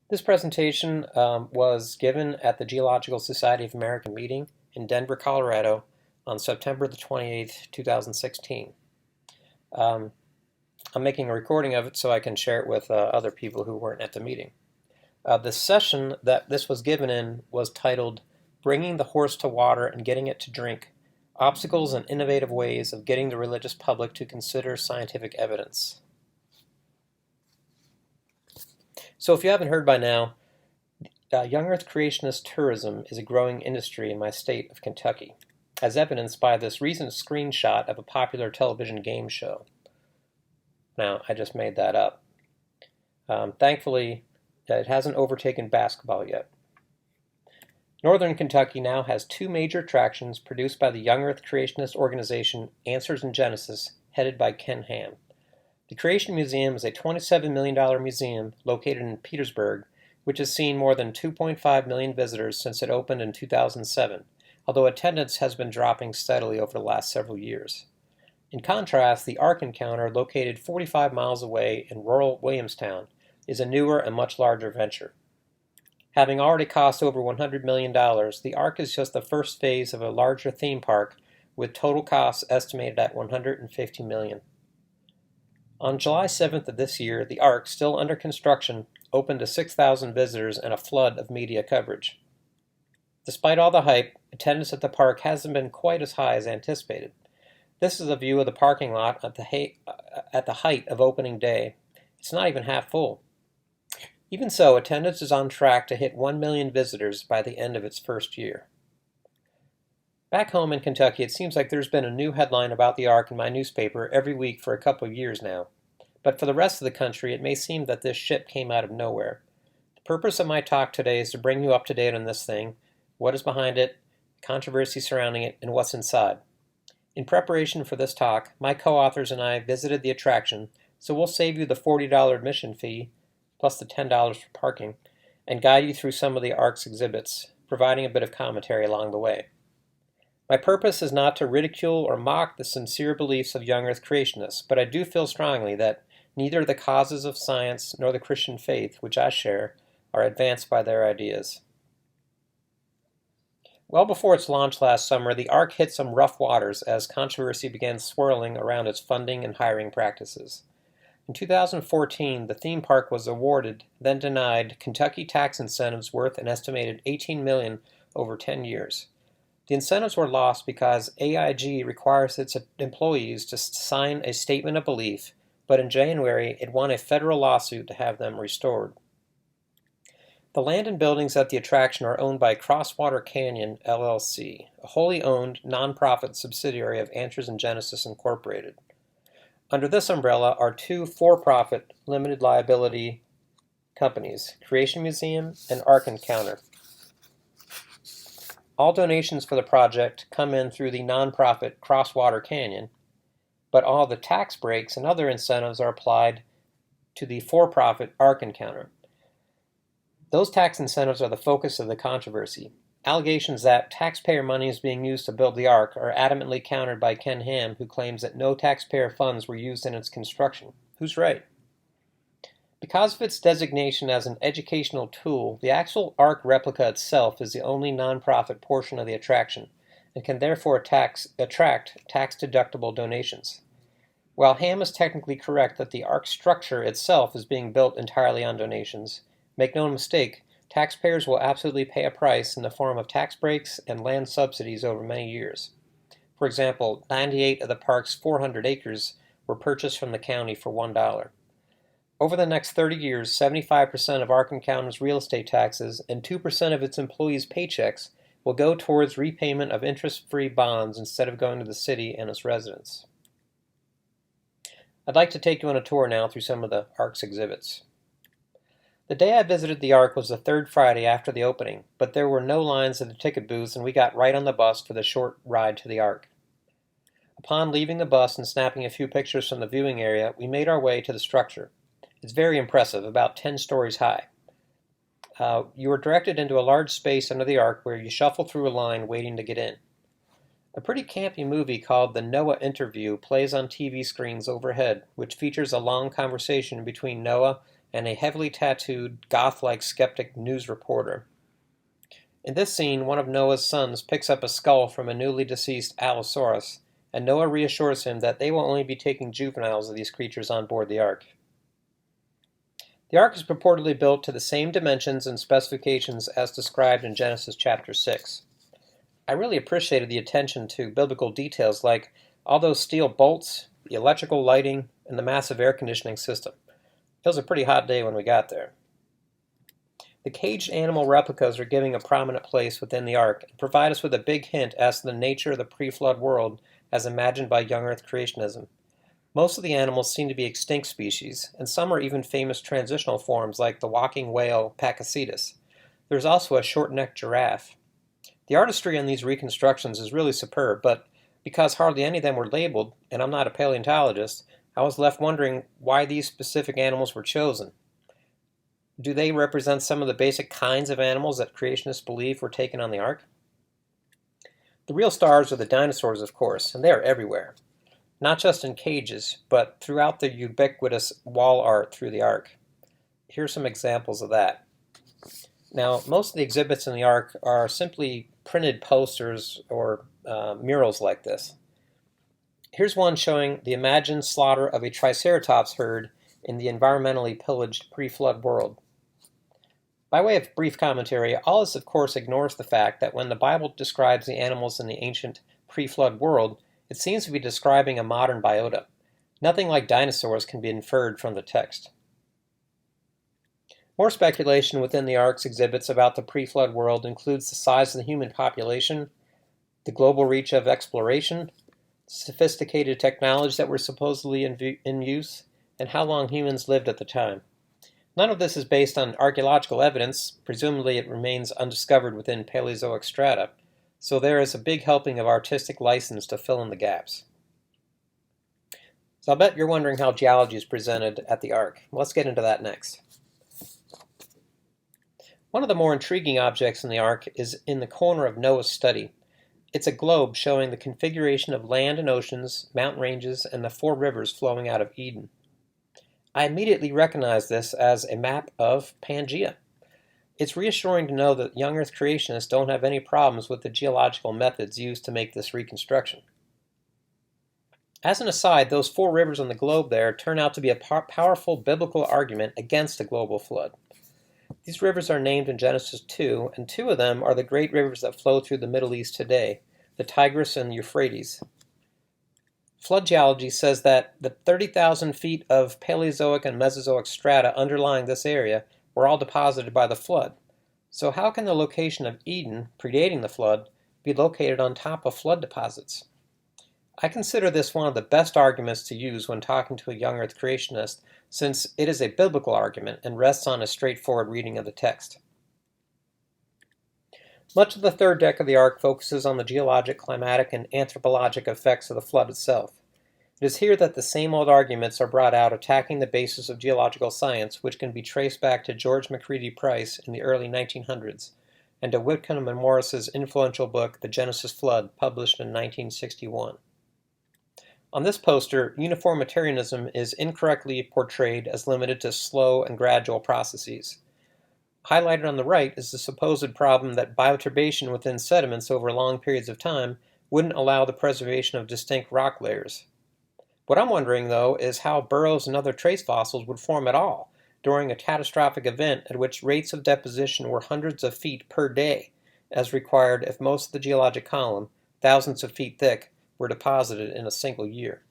This presentation was given at the Geological Society of America meeting in Denver, Colorado on September the 28th, 2016. I'm making a recording of it so I can share it with other people who weren't at the meeting. The session that this was given in was titled Bringing the Horse to Water and Getting It to Drink, Obstacles and Innovative Ways of Getting the Religious Public to Consider Scientific Evidence. So if you haven't heard by now, young Earth creationist tourism is a growing industry in my state of Kentucky, as evidenced by this recent screenshot of a popular television game show. Now, I just made that up. Thankfully, it hasn't overtaken basketball yet. Northern Kentucky now has two major attractions produced by the young Earth creationist organization Answers in Genesis, headed by Ken Ham. The Creation Museum is a $27 million museum located in Petersburg, which has seen more than 2.5 million visitors since it opened in 2007, although attendance has been dropping steadily over the last several years. In contrast, the Ark Encounter, located 45 miles away in rural Williamstown, is a newer and much larger venture. Having already cost over $100 million, the Ark is just the first phase of a larger theme park with total costs estimated at $150 million. On July 7th of this year, the Ark, still under construction, opened to 6,000 visitors and a flood of media coverage. Despite all the hype, attendance at the park hasn't been quite as high as anticipated. This is a view of the parking lot at the height of opening day. It's not even half full. Even so, attendance is on track to hit 1 million visitors by the end of its first year. Back home in Kentucky, it seems like there's been a new headline about the Ark in my newspaper every week for a couple of years now. But for the rest of the country, it may seem that this ship came out of nowhere. The purpose of my talk today is to bring you up to date on this thing, what is behind it, controversy surrounding it, and what's inside. In preparation for this talk, my co-authors and I visited the attraction, so we'll save you the $40 admission fee, plus the $10 for parking, and guide you through some of the Ark's exhibits, providing a bit of commentary along the way. My purpose is not to ridicule or mock the sincere beliefs of young Earth creationists, but I do feel strongly that neither the causes of science nor the Christian faith, which I share, are advanced by their ideas. Well before its launch last summer, the Ark hit some rough waters as controversy began swirling around its funding and hiring practices. In 2014, the theme park was awarded, then denied, Kentucky tax incentives worth an estimated $18 million over 10 years. The incentives were lost because AIG requires its employees to sign a statement of belief, but in January it won a federal lawsuit to have them restored. The land and buildings at the attraction are owned by Crosswater Canyon, LLC, a wholly owned, nonprofit subsidiary of Answers in Genesis Incorporated. Under this umbrella are two for-profit, limited liability companies, Creation Museum and Ark Encounter. All donations for the project come in through the nonprofit Crosswater Canyon, but all the tax breaks and other incentives are applied to the for-profit Ark Encounter. Those tax incentives are the focus of the controversy. Allegations that taxpayer money is being used to build the Ark are adamantly countered by Ken Ham, who claims that no taxpayer funds were used in its construction. Who's right? Because of its designation as an educational tool, the actual Ark replica itself is the only nonprofit portion of the attraction, and can therefore attract tax-deductible donations. While Ham is technically correct that the Ark structure itself is being built entirely on donations, make no mistake, taxpayers will absolutely pay a price in the form of tax breaks and land subsidies over many years. For example, 98 of the park's 400 acres were purchased from the county for $1. Over the next 30 years, 75% of Ark Encounter's real estate taxes and 2% of its employees' paychecks will go towards repayment of interest-free bonds instead of going to the city and its residents. I'd like to take you on a tour now through some of the Ark's exhibits. The day I visited the Ark was the third Friday after the opening, but there were no lines at the ticket booths and we got right on the bus for the short ride to the Ark. Upon leaving the bus and snapping a few pictures from the viewing area, we made our way to the structure. It's very impressive, about 10 stories high. You are directed into a large space under the Ark where you shuffle through a line waiting to get in. A pretty campy movie called The Noah Interview plays on TV screens overhead, which features a long conversation between Noah and a heavily tattooed, goth-like skeptic news reporter. In this scene, one of Noah's sons picks up a skull from a newly deceased Allosaurus, and Noah reassures him that they will only be taking juveniles of these creatures on board the Ark. The Ark is purportedly built to the same dimensions and specifications as described in Genesis chapter 6. I really appreciated the attention to biblical details like all those steel bolts, the electrical lighting, and the massive air conditioning system. It was a pretty hot day when we got there. The caged animal replicas are giving a prominent place within the Ark and provide us with a big hint as to the nature of the pre-flood world as imagined by young Earth creationism. Most of the animals seem to be extinct species, and some are even famous transitional forms like the walking whale Pakicetus. There's also a short-necked giraffe. The artistry on these reconstructions is really superb, but because hardly any of them were labeled, and I'm not a paleontologist, I was left wondering why these specific animals were chosen. Do they represent some of the basic kinds of animals that creationists believe were taken on the Ark? The real stars are the dinosaurs, of course, and they are everywhere. Not just in cages, but throughout the ubiquitous wall art through the Ark. Here's some examples of that. Now, most of the exhibits in the Ark are simply printed posters or murals like this. Here's one showing the imagined slaughter of a Triceratops herd in the environmentally pillaged pre-flood world. By way of brief commentary, all this of course ignores the fact that when the Bible describes the animals in the ancient pre-flood world, it seems to be describing a modern biota. Nothing like dinosaurs can be inferred from the text. More speculation within the Ark's exhibits about the pre-flood world includes the size of the human population, the global reach of exploration, sophisticated technologies that were supposedly in use, and how long humans lived at the time. None of this is based on archaeological evidence. Presumably it remains undiscovered within Paleozoic strata, so there is a big helping of artistic license to fill in the gaps. So I'll bet you're wondering how geology is presented at the Ark. Let's get into that next. One of the more intriguing objects in the Ark is in the corner of Noah's study. It's a globe showing the configuration of land and oceans, mountain ranges, and the 4 rivers flowing out of Eden. I immediately recognize this as a map of Pangaea. It's reassuring to know that young Earth creationists don't have any problems with the geological methods used to make this reconstruction. As an aside, those 4 rivers on the globe there turn out to be a powerful biblical argument against a global flood. These rivers are named in Genesis 2, and 2 of them are the great rivers that flow through the Middle East today, the Tigris and the Euphrates. Flood geology says that the 30,000 feet of Paleozoic and Mesozoic strata underlying this area were all deposited by the flood. So how can the location of Eden, predating the flood, be located on top of flood deposits? I consider this one of the best arguments to use when talking to a young Earth creationist, since it is a biblical argument and rests on a straightforward reading of the text. Much of the third deck of the Ark focuses on the geologic, climatic, and anthropologic effects of the flood itself. It is here that the same old arguments are brought out attacking the basis of geological science, which can be traced back to George Macready Price in the early 1900s, and to Whitcomb and Morris's influential book, The Genesis Flood, published in 1961. On this poster, Uniformitarianism is incorrectly portrayed as limited to slow and gradual processes. Highlighted on the right is the supposed problem that bioturbation within sediments over long periods of time wouldn't allow the preservation of distinct rock layers. What I'm wondering, though, is how burrows and other trace fossils would form at all during a catastrophic event at which rates of deposition were hundreds of feet per day, as required if most of the geologic column, thousands of feet thick, were deposited in a single year.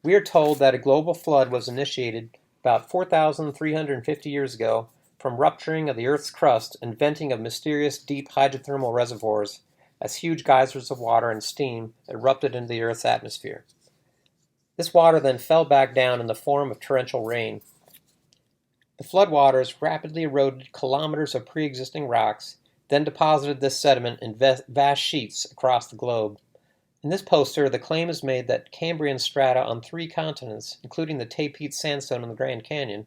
We are told that a global flood was initiated about 4,350 years ago from rupturing of the Earth's crust and venting of mysterious deep hydrothermal reservoirs as huge geysers of water and steam erupted into the Earth's atmosphere. This water then fell back down in the form of torrential rain. The floodwaters rapidly eroded kilometers of pre-existing rocks, then deposited this sediment in vast sheets across the globe. In this poster, the claim is made that Cambrian strata on 3 continents, including the Tapeats sandstone in the Grand Canyon,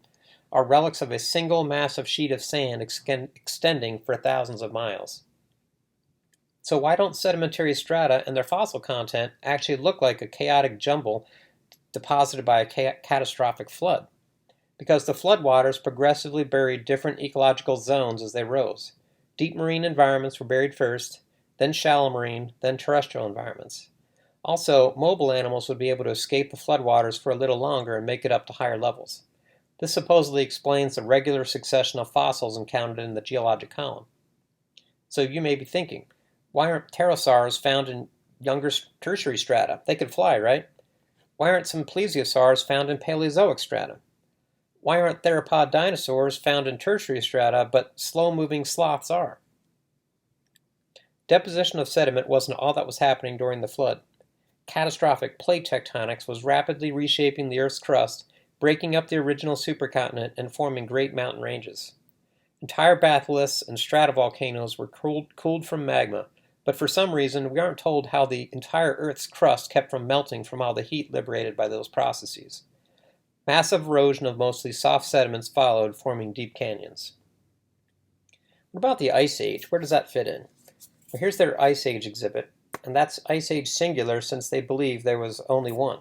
are relics of a single massive sheet of sand extending for thousands of miles. So why don't sedimentary strata and their fossil content actually look like a chaotic jumble deposited by a catastrophic flood? Because the floodwaters progressively buried different ecological zones as they rose. Deep marine environments were buried first, then shallow marine, then terrestrial environments. Also, mobile animals would be able to escape the floodwaters for a little longer and make it up to higher levels. This supposedly explains the regular succession of fossils encountered in the geologic column. So you may be thinking, why aren't pterosaurs found in younger tertiary strata? They could fly, right? Why aren't some plesiosaurs found in Paleozoic strata? Why aren't theropod dinosaurs found in tertiary strata, but slow-moving sloths are? Deposition of sediment wasn't all that was happening during the flood. Catastrophic plate tectonics was rapidly reshaping the Earth's crust, breaking up the original supercontinent and forming great mountain ranges. Entire batholiths and stratovolcanoes were cooled from magma, but for some reason we aren't told how the entire Earth's crust kept from melting from all the heat liberated by those processes. Massive erosion of mostly soft sediments followed, forming deep canyons. What about the Ice Age? Where does that fit in? Well, here's their Ice Age exhibit, and that's Ice Age singular since they believe there was only one.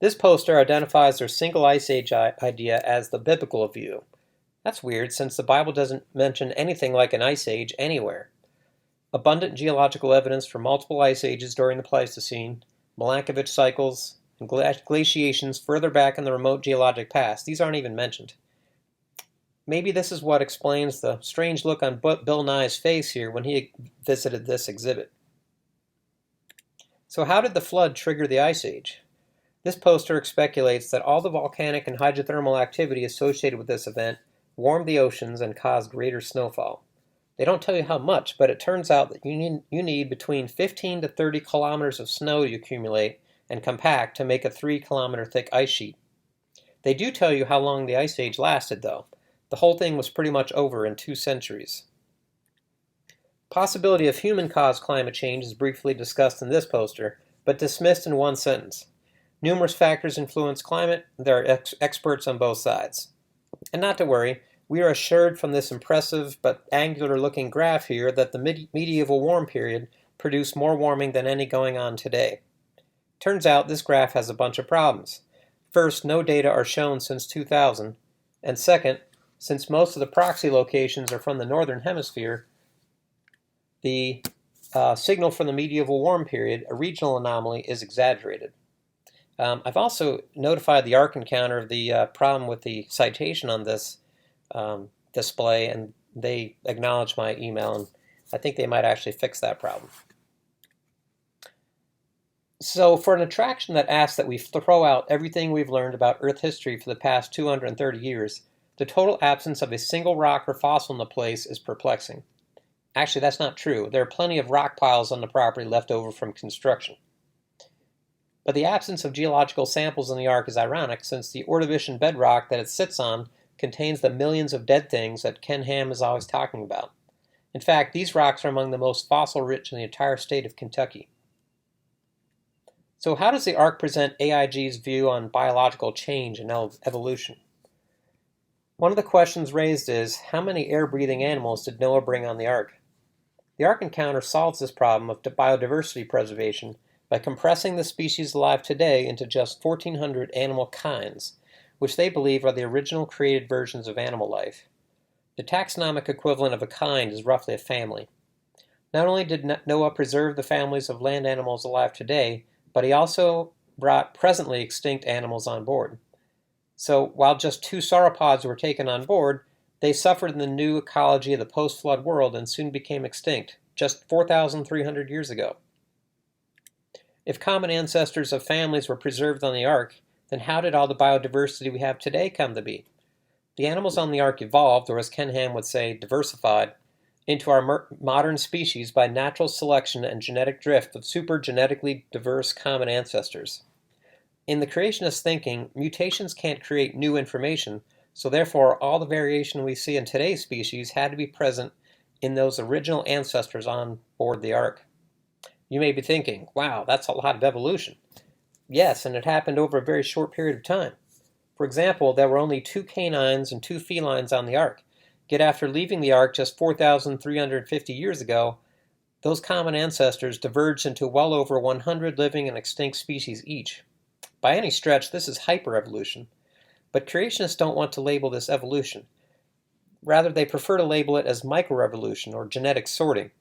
This poster identifies their single Ice Age idea as the biblical view. That's weird, since the Bible doesn't mention anything like an Ice Age anywhere. Abundant geological evidence for multiple ice ages during the Pleistocene, Milankovitch cycles, and glaciations further back in the remote geologic past. These aren't even mentioned. Maybe this is what explains the strange look on Bill Nye's face here when he visited this exhibit. So how did the flood trigger the Ice Age? This poster speculates that all the volcanic and hydrothermal activity associated with this event warmed the oceans and caused greater snowfall. They don't tell you how much, but it turns out that you need between 15 to 30 kilometers of snow to accumulate and compact to make a 3-kilometer thick ice sheet. They do tell you how long the Ice Age lasted, though. The whole thing was pretty much over in 2 centuries. Possibility of human-caused climate change is briefly discussed in this poster, but dismissed in one sentence. Numerous factors influence climate. There are experts on both sides. And not to worry, we are assured from this impressive but angular-looking graph here that the medieval warm period produced more warming than any going on today. Turns out this graph has a bunch of problems. First, no data are shown since 2000, and second, since most of the proxy locations are from the northern hemisphere, the signal from the medieval warm period, a regional anomaly, is exaggerated. I've also notified the Ark Encounter of the problem with the citation on this display, and they acknowledged my email, and I think they might actually fix that problem. So for an attraction that asks that we throw out everything we've learned about Earth history for the past 230 years, the total absence of a single rock or fossil in the place is perplexing. Actually, that's not true. There are plenty of rock piles on the property left over from construction. But the absence of geological samples in the Ark is ironic, since the Ordovician bedrock that it sits on contains the millions of dead things that Ken Ham is always talking about. In fact, these rocks are among the most fossil-rich in the entire state of Kentucky. So how does the Ark present AIG's view on biological change and evolution? One of the questions raised is, how many air-breathing animals did Noah bring on the Ark? The Ark Encounter solves this problem of biodiversity preservation by compressing the species alive today into just 1,400 animal kinds, which they believe are the original created versions of animal life. The taxonomic equivalent of a kind is roughly a family. Not only did Noah preserve the families of land animals alive today, but he also brought presently extinct animals on board. So while just 2 sauropods were taken on board, they suffered in the new ecology of the post-flood world and soon became extinct, just 4,300 years ago. If common ancestors of families were preserved on the Ark, then how did all the biodiversity we have today come to be? The animals on the Ark evolved, or as Ken Ham would say, diversified, into our modern species by natural selection and genetic drift of super genetically diverse common ancestors. In the creationist thinking, mutations can't create new information, so therefore all the variation we see in today's species had to be present in those original ancestors on board the Ark. You may be thinking, wow, that's a lot of evolution. Yes, and it happened over a very short period of time. For example, there were only 2 canines and 2 felines on the Ark. Yet after leaving the Ark just 4,350 years ago, those common ancestors diverged into well over 100 living and extinct species each. By any stretch, this is hyperevolution. But creationists don't want to label this evolution. Rather, they prefer to label it as microevolution or genetic sorting.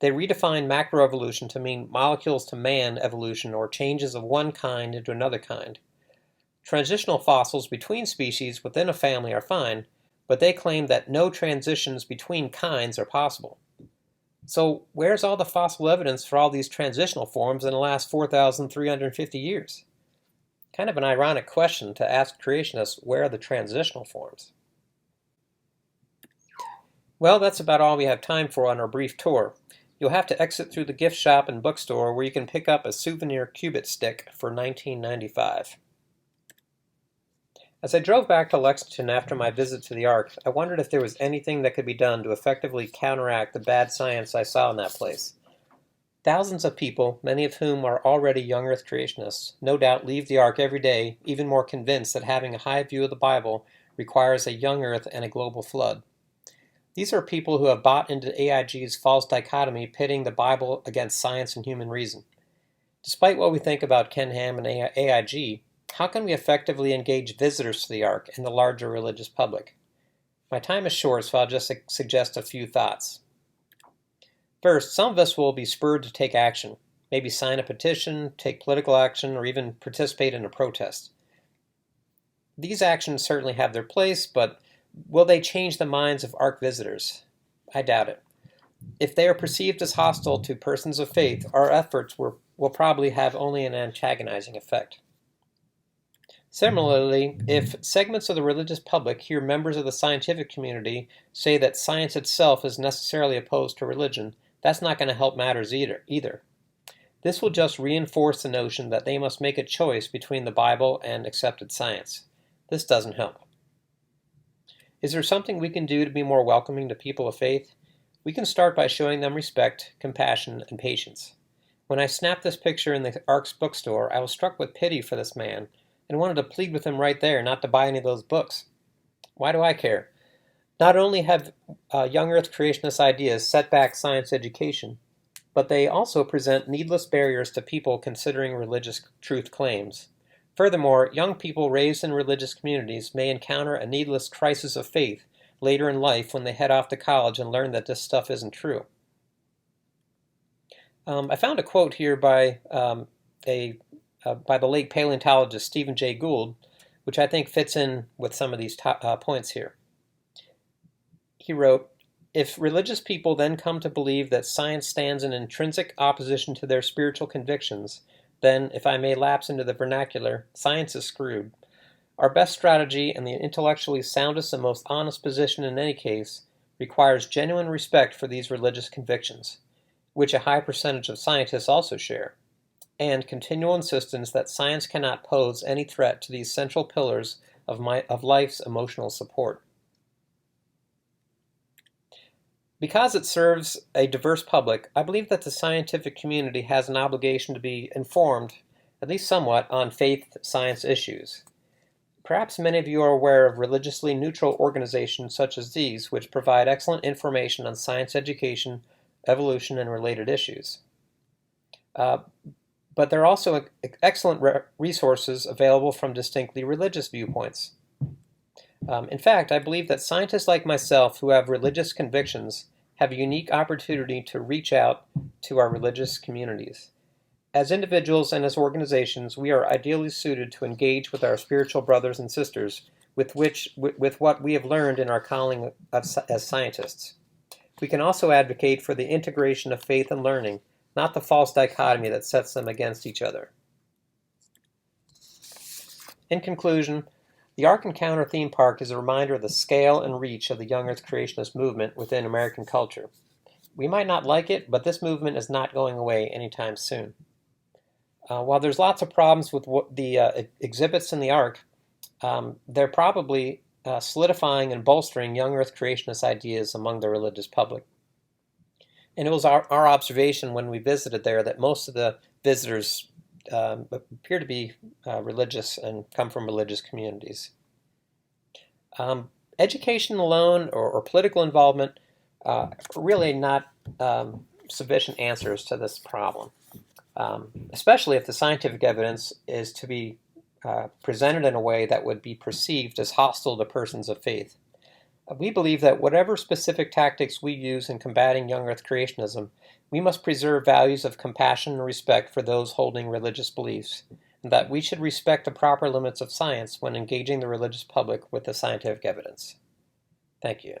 They redefine macroevolution to mean molecules to man evolution or changes of one kind into another kind. Transitional fossils between species within a family are fine, but they claim that no transitions between kinds are possible. So where's all the fossil evidence for all these transitional forms in the last 4,350 years? Kind of an ironic question to ask creationists, where are the transitional forms? Well, that's about all we have time for on our brief tour. You'll have to exit through the gift shop and bookstore where you can pick up a souvenir cubit stick for $19.95. As I drove back to Lexington after my visit to the Ark, I wondered if there was anything that could be done to effectively counteract the bad science I saw in that place. Thousands of people, many of whom are already young Earth creationists, no doubt leave the Ark every day, even more convinced that having a high view of the Bible requires a young Earth and a global flood. These are people who have bought into AIG's false dichotomy pitting the Bible against science and human reason. Despite what we think about Ken Ham and AIG, how can we effectively engage visitors to the Ark and the larger religious public? My time is short, so I'll just suggest a few thoughts. First, some of us will be spurred to take action, maybe sign a petition, take political action, or even participate in a protest. These actions certainly have their place, but will they change the minds of Ark visitors? I doubt it. If they are perceived as hostile to persons of faith, our efforts will probably have only an antagonizing effect. Similarly, if segments of the religious public hear members of the scientific community say that science itself is necessarily opposed to religion, that's not going to help matters either. This will just reinforce the notion that they must make a choice between the Bible and accepted science. This doesn't help. Is there something we can do to be more welcoming to people of faith? We can start by showing them respect, compassion, and patience. When I snapped this picture in the Ark's bookstore, I was struck with pity for this man and wanted to plead with him right there not to buy any of those books. Why do I care? Not only have young Earth creationist ideas set back science education, but they also present needless barriers to people considering religious truth claims. Furthermore, young people raised in religious communities may encounter a needless crisis of faith later in life when they head off to college and learn that this stuff isn't true. I found a quote here by the late paleontologist Stephen Jay Gould, which I think fits in with some of these points here. He wrote, "If religious people then come to believe that science stands in intrinsic opposition to their spiritual convictions, then, if I may lapse into the vernacular, science is screwed. Our best strategy and the intellectually soundest and most honest position in any case requires genuine respect for these religious convictions, which a high percentage of scientists also share, and continual insistence that science cannot pose any threat to these central pillars of life's emotional support." Because it serves a diverse public, I believe that the scientific community has an obligation to be informed, at least somewhat, on faith science issues. Perhaps many of you are aware of religiously neutral organizations such as these, which provide excellent information on science education, evolution, and related issues. But there are also excellent resources available from distinctly religious viewpoints. In fact, I believe that scientists like myself who have religious convictions have a unique opportunity to reach out to our religious communities. As individuals and as organizations, we are ideally suited to engage with our spiritual brothers and sisters with what we have learned in our calling as scientists. We can also advocate for the integration of faith and learning, not the false dichotomy that sets them against each other. In conclusion, the Ark Encounter theme park is a reminder of the scale and reach of the young Earth creationist movement within American culture. We might not like it, but this movement is not going away anytime soon. While there's lots of problems with the exhibits in the Ark, they're probably solidifying and bolstering young Earth creationist ideas among the religious public. And it was our observation when we visited there that most of the visitors appear to be religious and come from religious communities. Education alone or political involvement are really not sufficient answers to this problem, especially if the scientific evidence is to be presented in a way that would be perceived as hostile to persons of faith. We believe that whatever specific tactics we use in combating young earth creationism, we must preserve values of compassion and respect for those holding religious beliefs, and that we should respect the proper limits of science when engaging the religious public with the scientific evidence. Thank you.